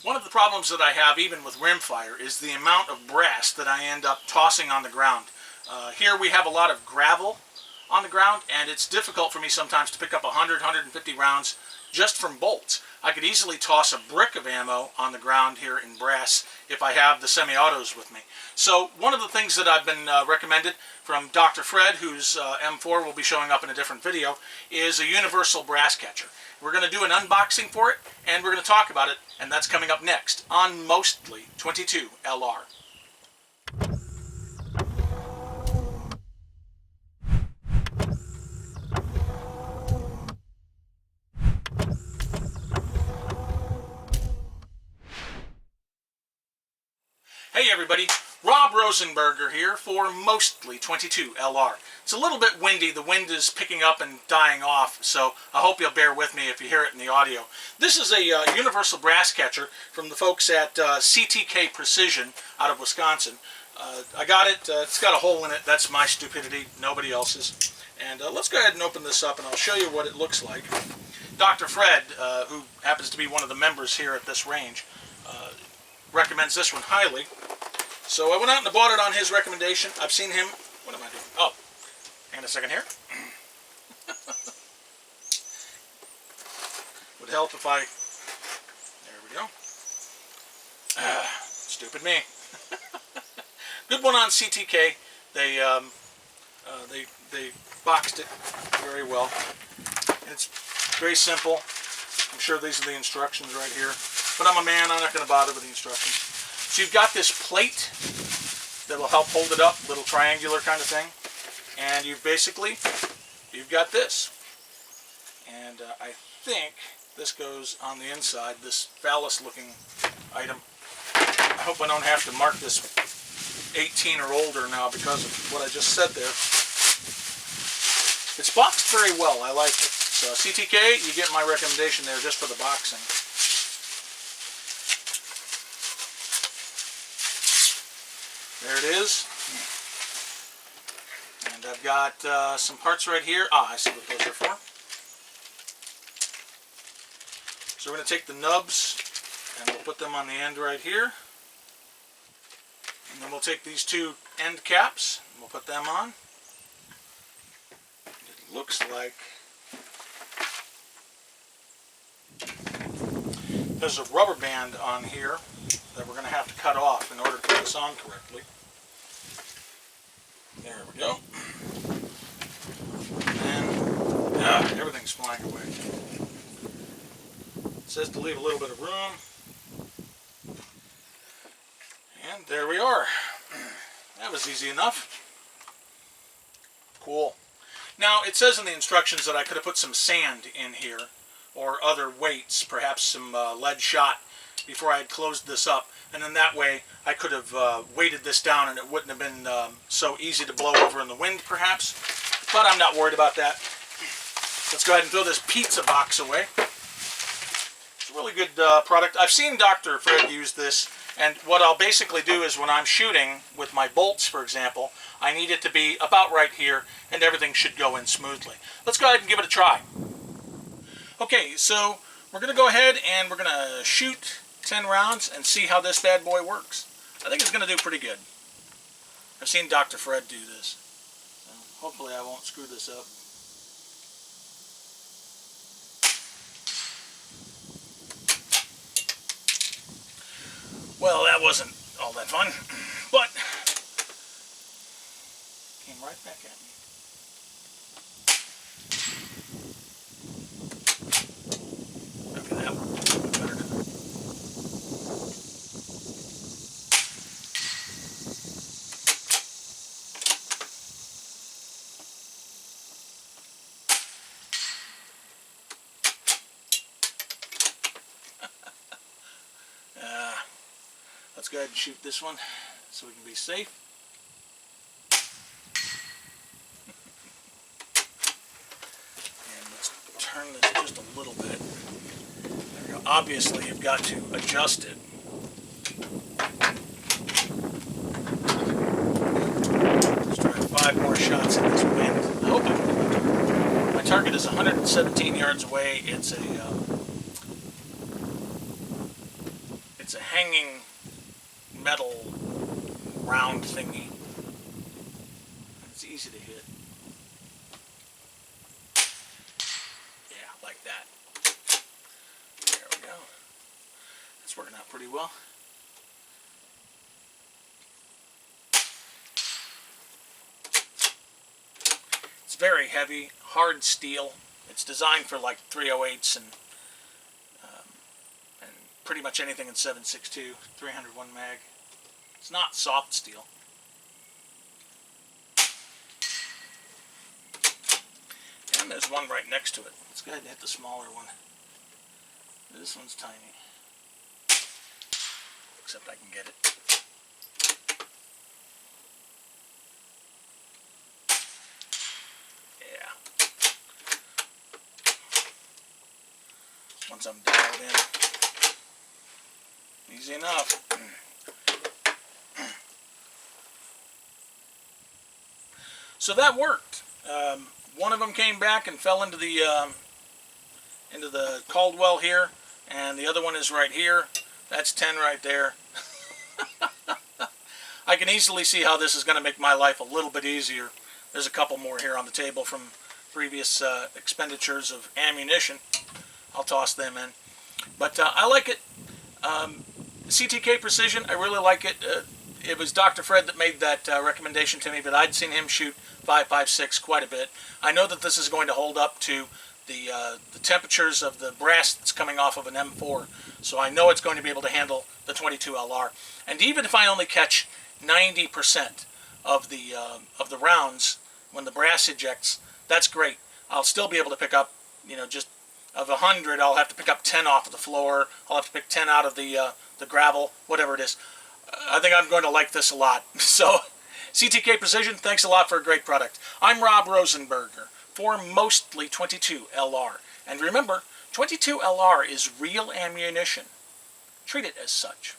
One of the problems that I have even with rimfire is the amount of brass that I end up tossing on the ground. Here we have a lot of gravel on the ground, and it's difficult for me sometimes to pick up 100, 150 rounds just from bolts. I could easily toss a brick of ammo on the ground here in brass if I have the semi-autos with me. So one of the things that I've been recommended from Dr. Fred, whose M4 will be showing up in a different video, is a universal brass catcher. We're going to do an unboxing for it, and we're going to talk about it, and that's coming up next on Mostly 22 LR. Hey everybody, Rob Rosenberger here for Mostly 22 LR. It's a little bit windy. The wind is picking up and dying off, so I hope you'll bear with me if you hear it in the audio. This is a universal brass catcher from the folks at CTK Precision out of Wisconsin. I got it. It's got a hole in it. That's my stupidity, nobody else's. And let's go ahead and open this up and I'll show you what it looks like. Dr. Fred, who happens to be one of the members here at this range, recommends this one highly. So I went out and bought it on his recommendation. I've seen him. What am I doing? Oh, hang on a second here. Would help if I... There we go. Stupid me. Good one on CTK. They boxed it very well. It's very simple. I'm sure these are the instructions right here. But I'm a man, I'm not going to bother with the instructions. So you've got this plate that will help hold it up, little triangular kind of thing. And you've got this. And I think this goes on the inside, this phallus looking item. I hope I don't have to mark this 18 or older now because of what I just said there. It's boxed very well, I like it. So CTK, you get my recommendation there just for the boxing. There it is. And I've got some parts right here. I see what those are for. So we're going to take the nubs and we'll put them on the end right here. And then we'll take these two end caps and we'll put them on. It looks like there's a rubber band on here that we're going to have to cut off in order to put this on correctly. There we go. And everything's flying away. It says to leave a little bit of room. And there we are. That was easy enough. Cool. Now it says in the instructions that I could have put some sand in here or other weights, perhaps some lead shot before I had closed this up, and then that way I could have weighted this down and it wouldn't have been so easy to blow over in the wind perhaps, but I'm not worried about that. Let's go ahead and throw this pizza box away. It's a really good product. I've seen Dr. Fred use this, and what I'll basically do is when I'm shooting with my bolts, for example, I need it to be about right here and everything should go in smoothly. Let's go ahead and give it a try. Okay, so we're going to go ahead and we're going to shoot 10 rounds and see how this bad boy works. I think it's going to do pretty good. I've seen Dr. Fred do this. So hopefully I won't screw this up. Well, that wasn't all that fun, but came right back at me. Okay, that one. Let's go ahead and shoot this one so we can be safe. And let's turn this just a little bit. There we go. Obviously, you've got to adjust it. Let's try 5 more shots in this wind. I hope my target is 117 yards away. It's It's a hanging metal round thingy. It's easy to hit. Yeah, like that. There we go. That's working out pretty well. It's very heavy, hard steel. It's designed for like 308s and pretty much anything in 7.62, 301 mag. It's not soft steel. And there's one right next to it. Let's go ahead and hit the smaller one. This one's tiny. Except I can get it. Yeah. Once I'm dialed in. Easy enough. So that worked. One of them came back and fell into the Caldwell here, and the other one is right here. That's 10 right there. I can easily see how this is going to make my life a little bit easier. There's a couple more here on the table from previous expenditures of ammunition. I'll toss them in. But I like it. CTK Precision, I really like it. It was Dr. Fred that made that recommendation to me, but I'd seen him shoot 5.56 quite a bit. I know that this is going to hold up to the temperatures of the brass that's coming off of an M4, so I know it's going to be able to handle the 22 LR. And even if I only catch 90% of the rounds when the brass ejects, that's great. I'll still be able to pick up, just of 100, I'll have to pick up 10 off of the floor. I'll have to pick 10 out of the gravel, whatever it is. I think I'm going to like this a lot. So, CTK Precision, thanks a lot for a great product. I'm Rob Rosenberger for Mostly 22 LR. And remember, 22 LR is real ammunition. Treat it as such.